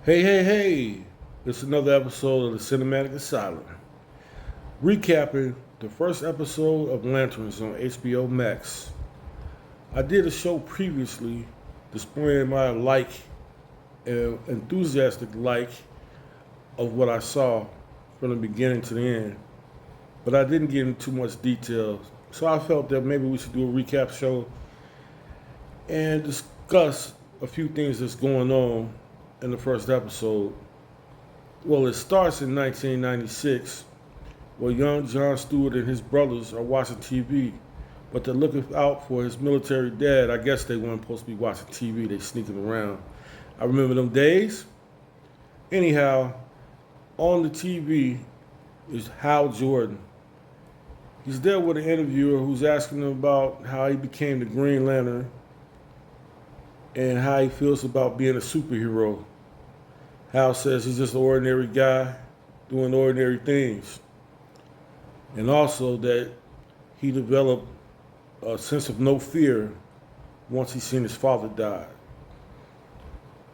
Hey, hey, hey! It's another episode of the Cinematic Asylum. Recapping the first episode of Lanterns on HBO Max. I did a show previously displaying my enthusiastic like of what I saw from the beginning to the end, but I didn't get into too much detail. So I felt that maybe we should do a recap show and discuss a few things that's going on in the first episode. Well, it starts in 1996, where young John Stewart and his brothers are watching TV, but they're looking out for his military dad. I guess they weren't supposed to be watching TV, they sneaking around. I remember them days. Anyhow, on the TV is Hal Jordan. He's there with an interviewer who's asking him about how he became the Green Lantern and how he feels about being a superhero. Hal says he's just an ordinary guy doing ordinary things. And also that he developed a sense of no fear once he seen his father die.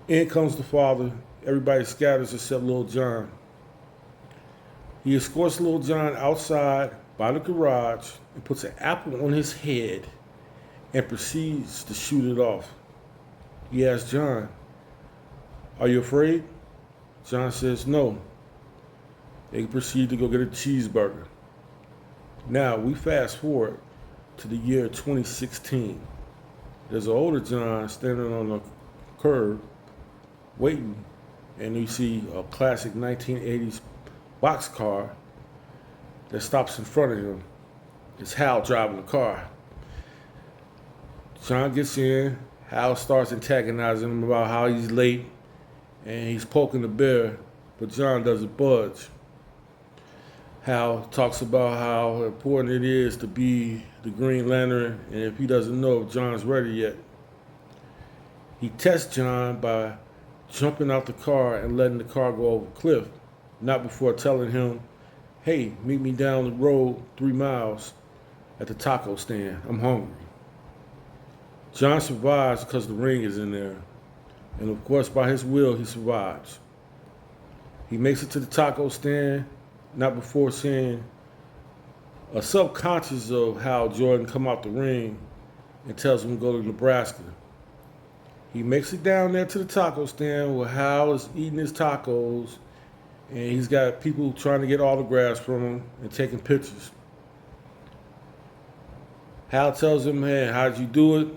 In comes the father. Everybody scatters except Little John. He escorts Little John outside by the garage and puts an apple on his head and proceeds to shoot it off. He asks John, "Are you afraid?" John says no. They proceed to go get a cheeseburger. Now we fast forward to the year 2016. There's an older John standing on the curb waiting, and you see a classic 1980s boxcar that stops in front of him. It's Hal driving the car. John gets in. Hal starts antagonizing him about how he's late and he's poking the bear, but John doesn't budge. Hal talks about how important it is to be the Green Lantern, and if he doesn't know if John's ready yet. He tests John by jumping out the car and letting the car go over a cliff, not before telling him, "Hey, meet me down the road 3 miles at the taco stand. I'm hungry." John survives because the ring is in there. And of course, by his will, he survives. He makes it to the taco stand, not before seeing a subconscious of Hal Jordan come out the ring and tells him to go to Nebraska. He makes it down there to the taco stand where Hal is eating his tacos, and he's got people trying to get autographs from him and taking pictures. Hal tells him, "Hey, how'd you do it?"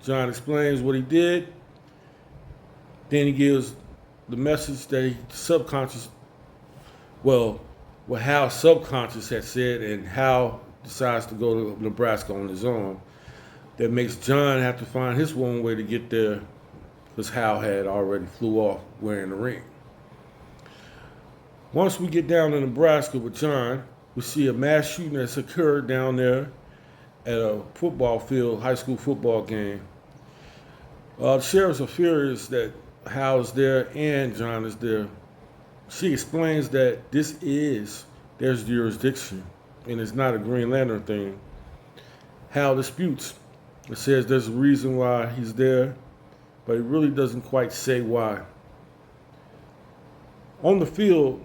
John explains what he did. Then he gives the message that what Hal's subconscious had said, and Hal decides to go to Nebraska on his own. That makes John have to find his own way to get there, because Hal had already flew off wearing the ring. Once we get down to Nebraska with John, we see a mass shooting that's occurred down there at a football field, high school football game. The sheriffs are furious that Hal is there and John is there. She explains that this is their jurisdiction and it's not a Green Lantern thing. Hal disputes. It says there's a reason why he's there, but he really doesn't quite say why. On the field,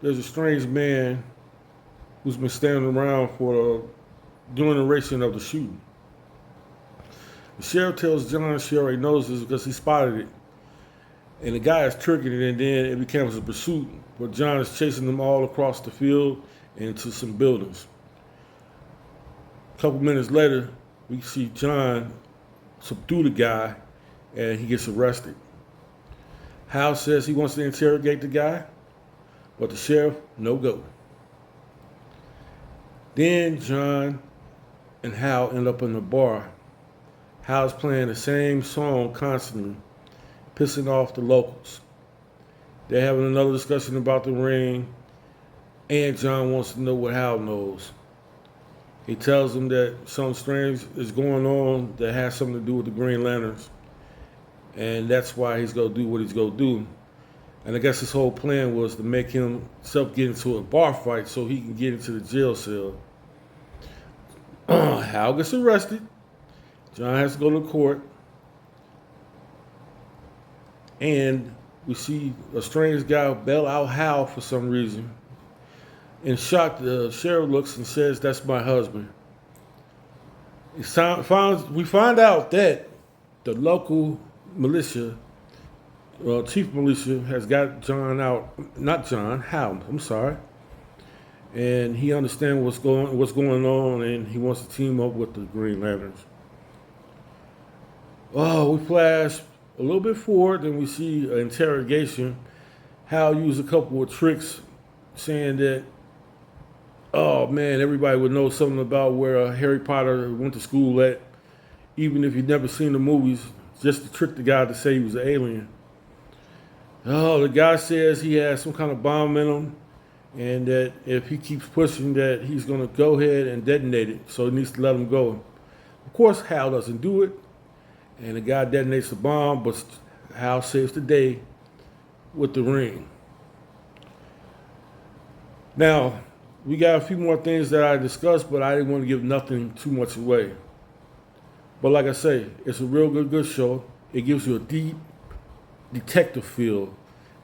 there's a strange man who's been standing around for the duration of the shooting. The sheriff tells John she already knows this because he spotted it. And the guy is tricking it, and then it becomes a pursuit where John is chasing them all across the field and into some buildings. A couple minutes later, we see John subdue the guy, and he gets arrested. Hal says he wants to interrogate the guy, but the sheriff, no go. Then John and Hal end up in the bar. Hal's playing the same song constantly, pissing off the locals. They're having another discussion about the ring, and John wants to know what Hal knows. He tells him that something strange is going on that has something to do with the Green Lanterns, and that's why he's going to do what he's going to do. And I guess his whole plan was to make himself get into a bar fight so he can get into the jail cell. Hal gets arrested. John has to go to court. And we see a strange guy bail out Hal for some reason. In shock, the sheriff looks and says, "That's my husband." We find out that the local militia, chief militia, has got John out. Not John, Hal. I'm sorry. And he understands what's going on, and he wants to team up with the Green Lanterns. Oh, we flash a little bit forward, and we see an interrogation. Hal used a couple of tricks, saying that, oh man, everybody would know something about where Harry Potter went to school at, even if you'd never seen the movies, just to trick the guy to say he was an alien. Oh, the guy says he has some kind of bomb in him, and that if he keeps pushing that, he's going to go ahead and detonate it, so he needs to let him go. Of course, Hal doesn't do it, and the guy detonates the bomb, but Hal saves the day with the ring. Now, we got a few more things that I discussed, but I didn't want to give nothing too much away. But like I say, it's a real good show. It gives you a deep detective feel.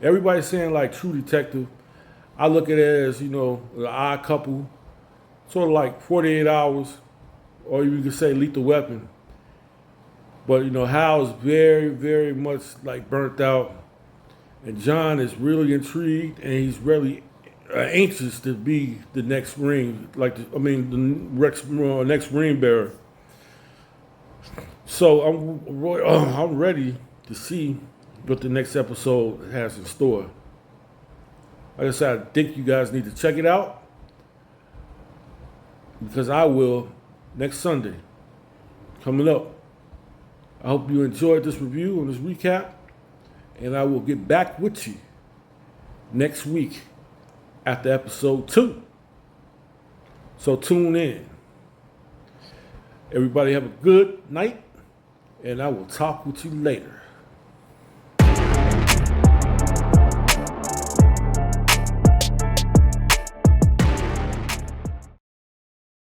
Everybody's saying like True Detective. I look at it as, The Odd Couple, sort of like 48 Hours, or you could say Lethal Weapon. But, Hal's very, very much like burnt out. And John is really intrigued, and he's really anxious to be the next ring, the next ring bearer. So I'm ready to see what the next episode has in store. Like I said, I think you guys need to check it out, because I will next Sunday, coming up. I hope you enjoyed this review and this recap, and I will get back with you next week after episode 2. So tune in. Everybody have a good night, and I will talk with you later.